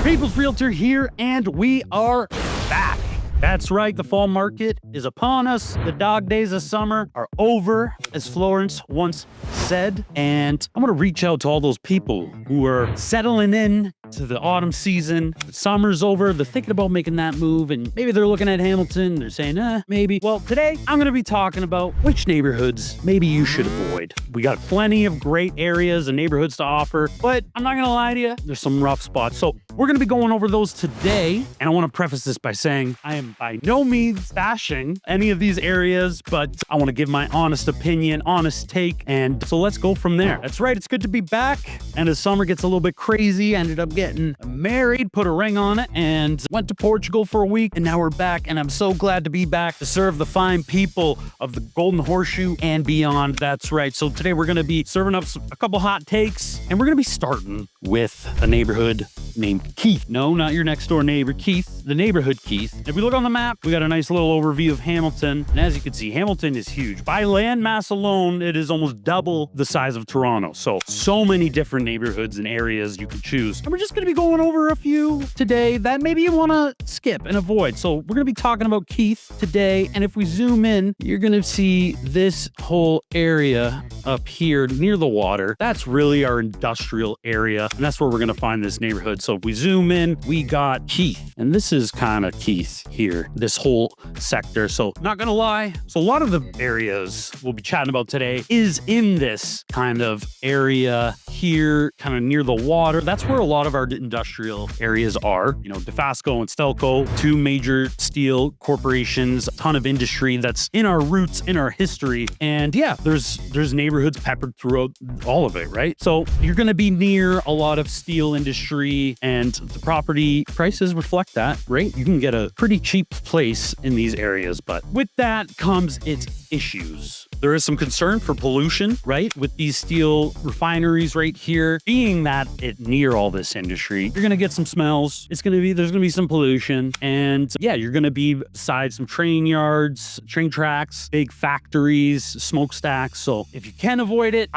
People's Realtor here, and we are back. That's right, the fall market is upon us. The dog days of summer are over, as Florence once said. And I'm gonna reach out to all those people who are settling in to the autumn season. The summer's over, they're thinking about making that move, and maybe they're looking at Hamilton, they're saying, maybe. Well, today I'm gonna be talking about which neighborhoods maybe you should avoid. We got plenty of great areas and neighborhoods to offer, but I'm not gonna lie to you, there's some rough spots. So we're gonna be going over those today, and I wanna preface this by saying I am by no means bashing any of these areas, but I wanna give my honest opinion, honest take, and so let's go from there. That's right, it's good to be back, and as summer gets a little bit crazy, I ended up getting married, put a ring on it, and went to Portugal for a week, and now we're back, and I'm so glad to be back to serve the fine people of the Golden Horseshoe and beyond. That's right, so today we're gonna be serving up a couple hot takes, and we're gonna be starting with a neighborhood named Keith. No, not your next door neighbor, Keith, the neighborhood Keith. If we look on the map, we got a nice little overview of Hamilton, and as you can see, Hamilton is huge. By land mass alone, it is almost double the size of Toronto, so many different neighborhoods and areas you can choose, and we're just gonna be going over a few today that maybe you wanna skip and avoid. So we're gonna be talking about Keith today, and if we zoom in, you're gonna see this whole area up here near the water. That's really our industrial area, and that's where we're gonna find this neighborhood. So if we zoom in, we got Keith, and this is kind of Keith here, this whole sector. So not gonna lie, so a lot of the areas we'll be chatting about today is in this kind of area here, kind of near the water. That's where a lot of our industrial areas are. You know, DeFasco and Stelco, two major steel corporations, a ton of industry that's in our roots, in our history. And yeah, there's neighborhoods peppered throughout all of it, right? So you're gonna be near a lot of steel industry, and the property prices reflect that, right? You can get a pretty cheap place in these areas, but with that comes its issues. There is some concern for pollution, right? With these steel refineries right here, being that it near all this industry, you're gonna get some smells. There's gonna be some pollution, and yeah, you're gonna be beside some train yards, train tracks, big factories, smokestacks. So if you can avoid it,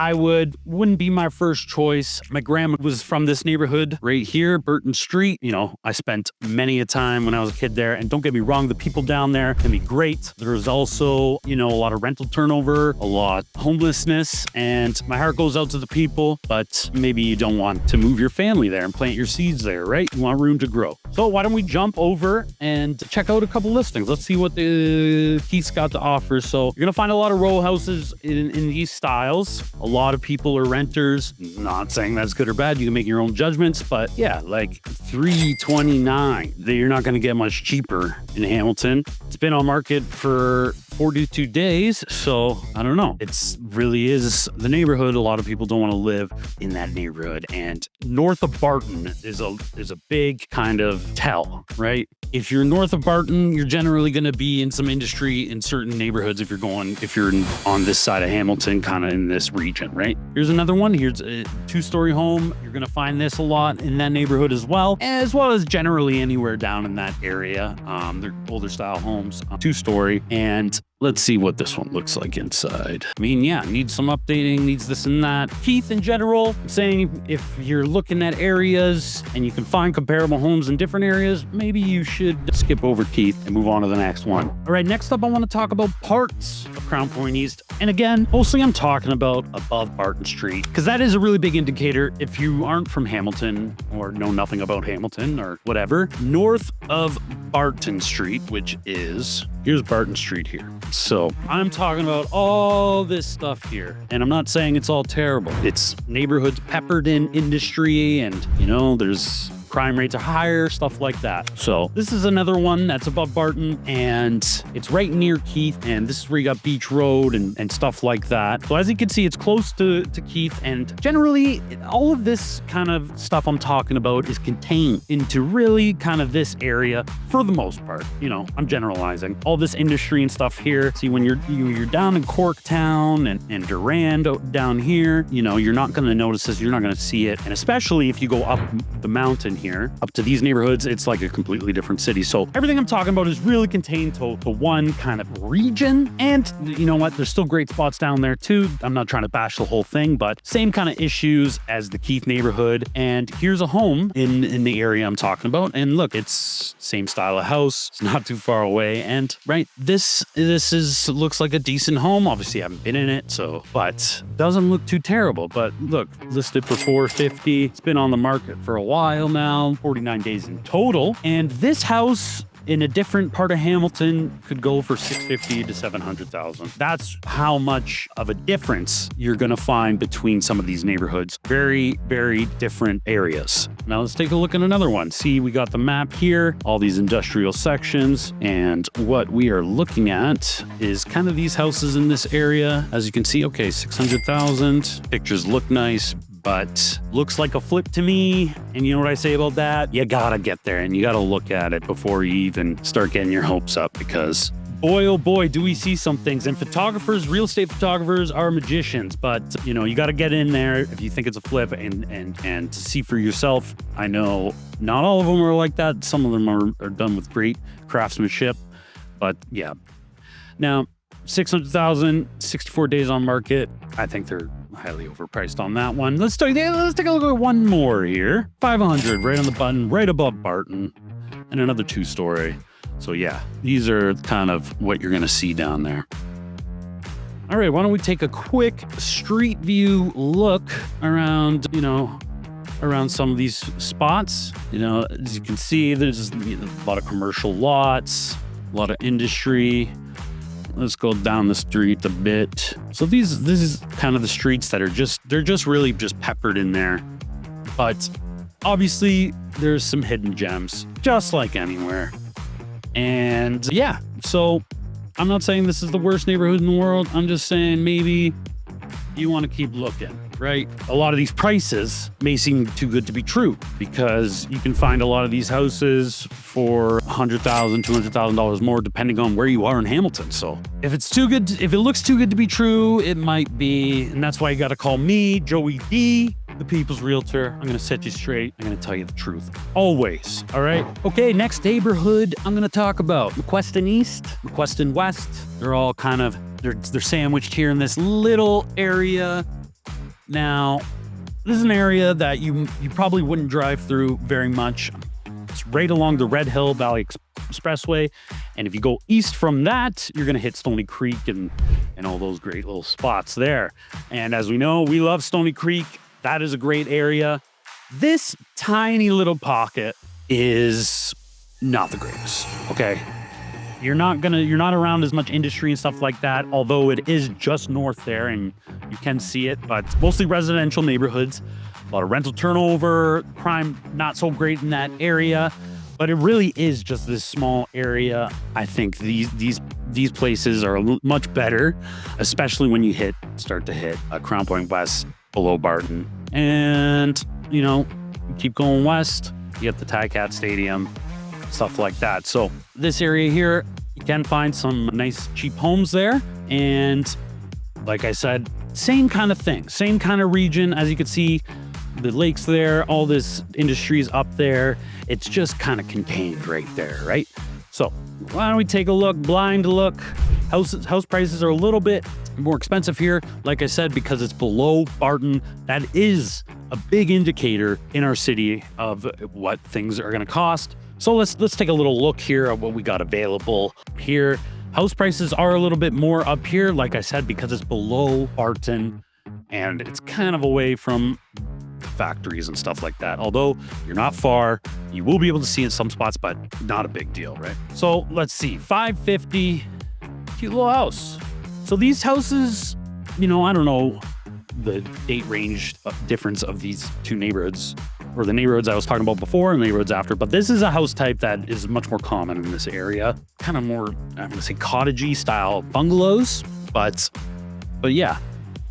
wouldn't be my first choice. My grandma was from this neighborhood right here, Burton Street. You know, I spent many a time when I was a kid there, and don't get me wrong, the people down there can be great. There's also, you know, a lot of rental turnover, a lot of homelessness, and my heart goes out to the people, but maybe you don't want to move your family there and plant your seeds there, right? You want room to grow. So why don't we jump over and check out a couple listings? Let's see what the Keith's got to offer. So you're gonna find a lot of row houses in these styles. A lot of people are renters. Not saying that's good or bad. You can make your own judgments, but yeah, like $329. You're not gonna get much cheaper in Hamilton. It's been on market for 42 days, so I don't know. It's really is the neighborhood. A lot of people don't want to live in that neighborhood, and north of Barton is a big kind of tell, right? If you're north of Barton, you're generally going to be in some industry in certain neighborhoods. If you're on this side of Hamilton, kind of in this region, right? Here's another one. Here's a two-story home. You're going to find this a lot in that neighborhood as well as generally anywhere down in that area. They're older style homes, two-story, and let's see what this one looks like inside. I mean, yeah, needs some updating, needs this and that. Keith, in general, I'm saying if you're looking at areas and you can find comparable homes in different areas, maybe you should skip over Keith and move on to the next one. All right, next up, I want to talk about parts of Crown Point East. And again, mostly I'm talking about above Barton Street, because that is a really big indicator if you aren't from Hamilton or know nothing about Hamilton or whatever. North of Barton Street, here's Barton Street here. So I'm talking about all this stuff here, and I'm not saying it's all terrible. It's neighborhoods peppered in industry, and you know, there's crime rates are higher, stuff like that. So this is another one that's above Barton, and it's right near Keith, and this is where you got Beach Road and stuff like that. So as you can see, it's close to Keith, and generally all of this kind of stuff I'm talking about is contained into really kind of this area for the most part. You know, I'm generalizing. All this industry and stuff here. See, when you're down in Corktown and Durand down here, you know, you're not going to notice this, you're not going to see it, and especially if you go up the mountain here up to these neighborhoods, it's like a completely different city. So everything I'm talking about is really contained to one kind of region. And you know what? There's still great spots down there too. I'm not trying to bash the whole thing, but same kind of issues as the Keith neighborhood. And here's a home in the area I'm talking about. And look, it's same style of house. It's not too far away. And right, this looks like a decent home. Obviously, I haven't been in it, but doesn't look too terrible. But look, listed for $450. It's been on the market for a while now, 49 days in total. And this house in a different part of Hamilton could go for $650,000 to $700,000. That's how much of a difference you're gonna find between some of these neighborhoods. Very, very different areas. Now let's take a look at another one. See, we got the map here, all these industrial sections, and what we are looking at is kind of these houses in this area. As you can see, okay, 600,000. Pictures look nice, but looks like a flip to me. And you know what I say about that? You gotta get there and you gotta look at it before you even start getting your hopes up, because boy, oh boy, do we see some things. And photographers, real estate photographers are magicians, but you know, you gotta get in there if you think it's a flip and to see for yourself. I know not all of them are like that. Some of them are done with great craftsmanship, but yeah. Now, 600,000, 64 days on market. I think they're highly overpriced on that one. Let's take a look at one more here. 500 right on the button, right above Barton, and another 2-story. So yeah, these are kind of what you're gonna see down there. All right, why don't we take a quick street view look around, around some of these spots. As you can see, there's a lot of commercial lots, a lot of industry. Let's go down the street a bit. So this is kind of the streets that they're just really just peppered in there. But obviously there's some hidden gems, just like anywhere. And yeah, so I'm not saying this is the worst neighborhood in the world. I'm just saying maybe you want to keep looking, right? A lot of these prices may seem too good to be true, because you can find a lot of these houses for $100,000, $200,000 more, depending on where you are in Hamilton. So if it looks too good to be true, it might be. And that's why you got to call me, Joey D, the People's Realtor. I'm going to set you straight. I'm going to tell you the truth. Always. All right. Okay. Next neighborhood I'm going to talk about: McQuesten East, McQuesten West. They're all kind of, they're sandwiched here in this little area. Now, this is an area that you probably wouldn't drive through very much. It's right along the Red Hill Valley Expressway. And if you go east from that, you're going to hit Stony Creek and all those great little spots there. And as we know, we love Stony Creek. That is a great area. This tiny little pocket is not the greatest, okay? You're not around as much industry and stuff like that, although it is just north there and you can see it, but it's mostly residential neighborhoods. A lot of rental turnover, crime not so great in that area, but it really is just this small area. I think these places are much better, especially when you start to hit Crown Point West below Barton. And, you keep going west, you get the Ticat Stadium, stuff like that. So this area here, you can find some nice cheap homes there. And like I said, same kind of thing, same kind of region. As you can see, the lakes there, all this industry is up there. It's just kind of contained right there, right? So why don't we take a look, blind look. House prices are a little bit more expensive here. Like I said, because it's below Barton, that is a big indicator in our city of what things are going to cost. So let's take a little look here at what we got available here. House prices are a little bit more up here, like I said, because it's below Barton and it's kind of away from factories and stuff like that. Although you're not far, you will be able to see in some spots, but not a big deal, right? So let's see, $550, cute little house. So these houses, I don't know the date range difference of these two neighborhoods, or the neighborhoods I was talking about before and the neighborhoods after, but this is a house type that is much more common in this area. Kind of more, I'm going to say cottagey style bungalows, but yeah.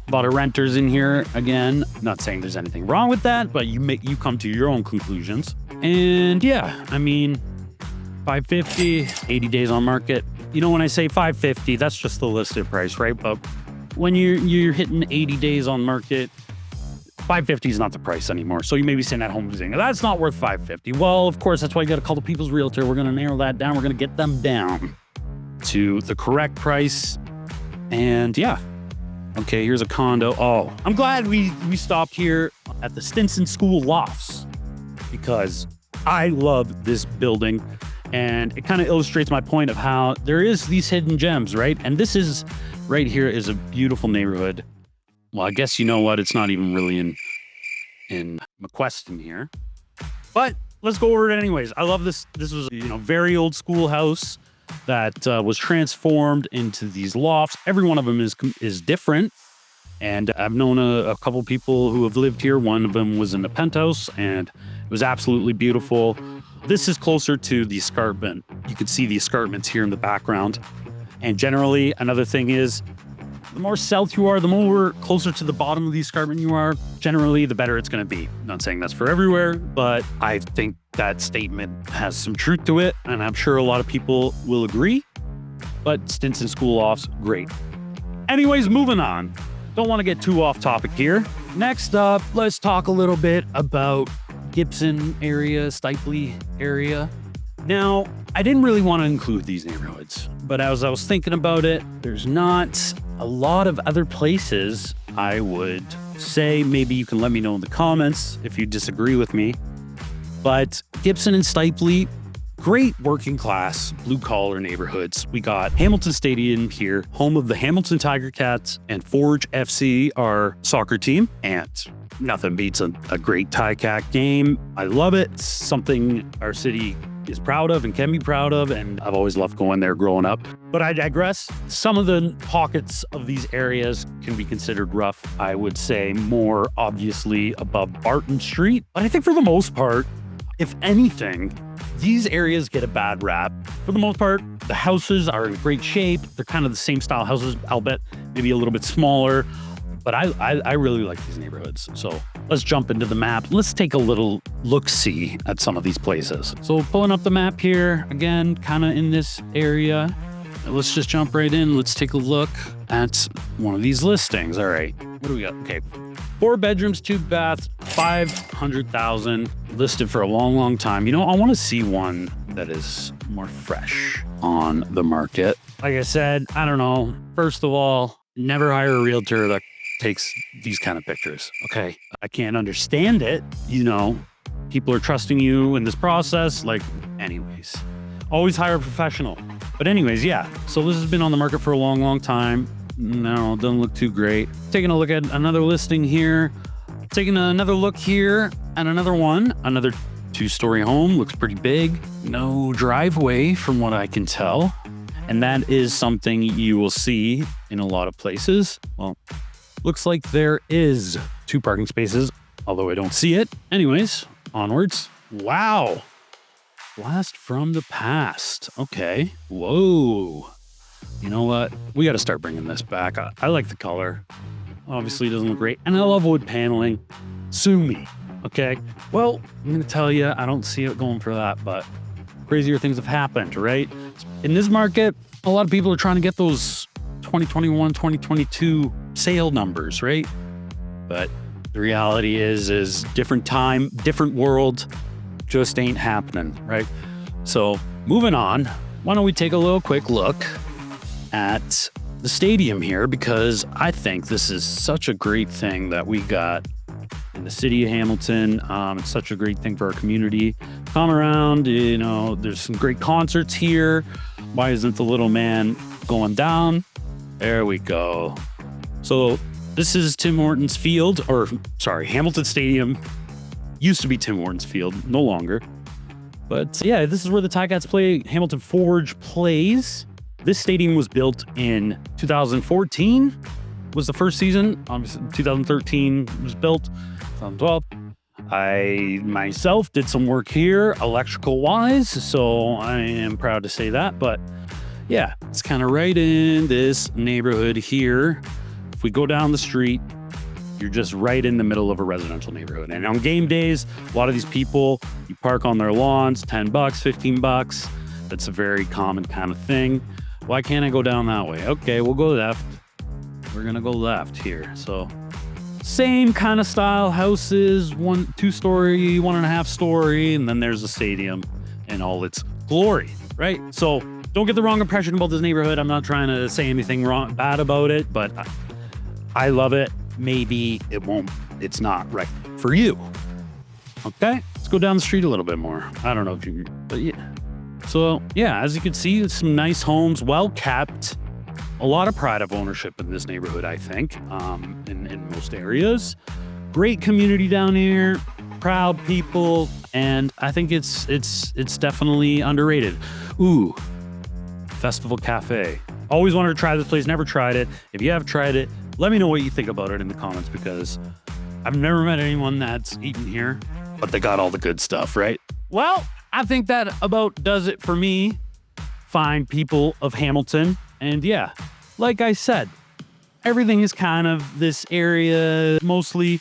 A lot of renters in here. Again, not saying there's anything wrong with that, but you come to your own conclusions. And yeah, I mean, $550, 80 days on market. When I say $550, that's just the listed price, right? But when you're hitting 80 days on market, 550 is not the price anymore. So you may be sitting at home saying, that's not worth 550. Well, of course, that's why you got to call the People's Realtor. We're going to narrow that down. We're going to get them down to the correct price. And yeah. Okay, here's a condo. Oh, I'm glad we stopped here at the Stinson School Lofts because I love this building. And it kind of illustrates my point of how there is these hidden gems, right? And this is right here is a beautiful neighborhood. Well, I guess you know what? It's not even really in McQuesten here. But let's go over it anyways. I love this. This was a very old schoolhouse that was transformed into these lofts. Every one of them is different. And I've known a couple people who have lived here. One of them was in a penthouse, and it was absolutely beautiful. This is closer to the escarpment. You can see the escarpments here in the background. And generally, another thing is, the more south you are, the more closer to the bottom of the escarpment you are, generally, the better it's going to be. I'm not saying that's for everywhere, but I think that statement has some truth to it, and I'm sure a lot of people will agree. But Stinson School Lofts, great. Anyways, moving on. Don't want to get too off topic here. Next up, let's talk a little bit about Gibson area, Stipley area. Now, I didn't really want to include these neighborhoods, but as I was thinking about it, there's not a lot of other places I would say. Maybe you can let me know in the comments if you disagree with me. But Gibson and Stipley, great working class, blue collar neighborhoods. We got Hamilton Stadium here, home of the Hamilton Tiger Cats and Forge FC, our soccer team. And nothing beats a great Ticat game. I love it. It's something our city is proud of and can be proud of, and I've always loved going there growing up. But I digress. Some of the pockets of these areas can be considered rough. I would say more obviously above Barton Street. But I think for the most part, if anything, these areas get a bad rap. For the most part, the houses are in great shape. They're kind of the same style houses, I'll bet maybe a little bit smaller. But I really like these neighborhoods. So let's jump into the map. Let's take a little look-see at some of these places. So pulling up the map here, again, kind of in this area. Let's just jump right in. Let's take a look at one of these listings. All right, what do we got? Okay, 4 bedrooms, 2 baths, 500,000, listed for a long, long time. I want to see one that is more fresh on the market. Like I said, I don't know. First of all, never hire a realtor that takes these kind of pictures. Okay, I can't understand it. People are trusting you in this process. Anyways, always hire a professional. But anyways, yeah. So this has been on the market for a long, long time. No, it doesn't look too great. Taking a look at another listing here. Taking another look here at another one. Another 2-story home. Looks pretty big. No driveway from what I can tell. And that is something you will see in a lot of places. Well, looks like there is 2 parking spaces, although I don't see it. Anyways, onwards. Wow. Blast from the past. Okay. Whoa. You know what? We got to start bringing this back. I like the color. Obviously, it doesn't look great. And I love wood paneling. Sue me. Okay. Well, I'm going to tell you, I don't see it going for that, but crazier things have happened, right? In this market, a lot of people are trying to get those 2021, 2022 sale numbers, right? But the reality is different time, different world, just ain't happening, right? So moving on, why don't we take a quick look at the stadium here, because I think this is such a great thing that we got in the city of Hamilton. It's such a great thing for our community. Come around, there's some great concerts here. Why isn't the little man going down? There we go. So this is Tim Hortons Field, Hamilton Stadium. Used to be Tim Hortons Field, no longer. But yeah, this is where the Ticats play. Hamilton Forge plays. This stadium was built in 2014, was the first season. Obviously, 2013 was built, 2012. I myself did some work here, electrical wise, so I am proud to say that. But yeah, it's kind of right in this neighborhood here. If we go down the street, you're just right in the middle of a residential neighborhood. And on game days, a lot of these people, you park on their lawns, $10, $15. That's a very common kind of thing. Why can't I go down that way? Okay, we'll go left. We're gonna go left here. So same kind of style houses, 2-story, 1.5-story, and then there's a stadium in all its glory, right? So don't get the wrong impression about this neighborhood. I'm not trying to say anything bad about it, but I love it. Maybe it's not right for you. Okay, let's go down the street a little bit more. I don't know if you, but yeah. So yeah, as you can see, it's some nice homes, well kept. A lot of pride of ownership in this neighborhood, I think, in most areas. Great community down here, proud people, and I think it's definitely underrated. Ooh, Festival Cafe. Always wanted to try this place, never tried it. If you have tried it, let me know what you think about it in the comments, because I've never met anyone that's eaten here, but they got all the good stuff, right? Well, I think that about does it for me, fine people of Hamilton. And yeah, like I said, everything is kind of this area, mostly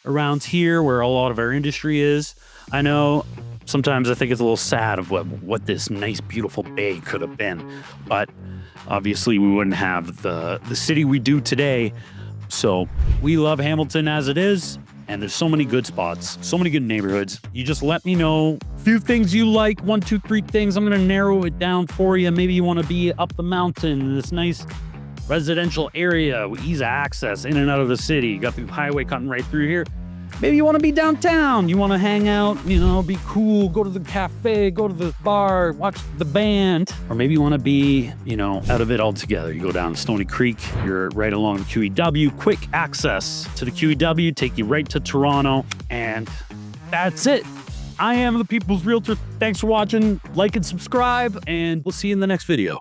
around here where a lot of our industry is. I know sometimes I think it's a little sad of what this nice, beautiful bay could have been, but obviously we wouldn't have the city we do today. So we love Hamilton as it is, and there's so many good spots, so many good neighborhoods. You just let me know a few things you like, 1, 2, 3 things. I'm gonna narrow it down for you. Maybe you wanna be up the mountain in this nice residential area with ease of access in and out of the city. You got the highway cutting right through here. Maybe you want to be downtown. You want to hang out, be cool, go to the cafe, go to the bar, watch the band. Or maybe you want to be, out of it altogether. You go down Stony Creek, you're right along the QEW, quick access to the QEW, take you right to Toronto, and that's it. I am the People's Realtor. Thanks for watching, like and subscribe, and we'll see you in the next video.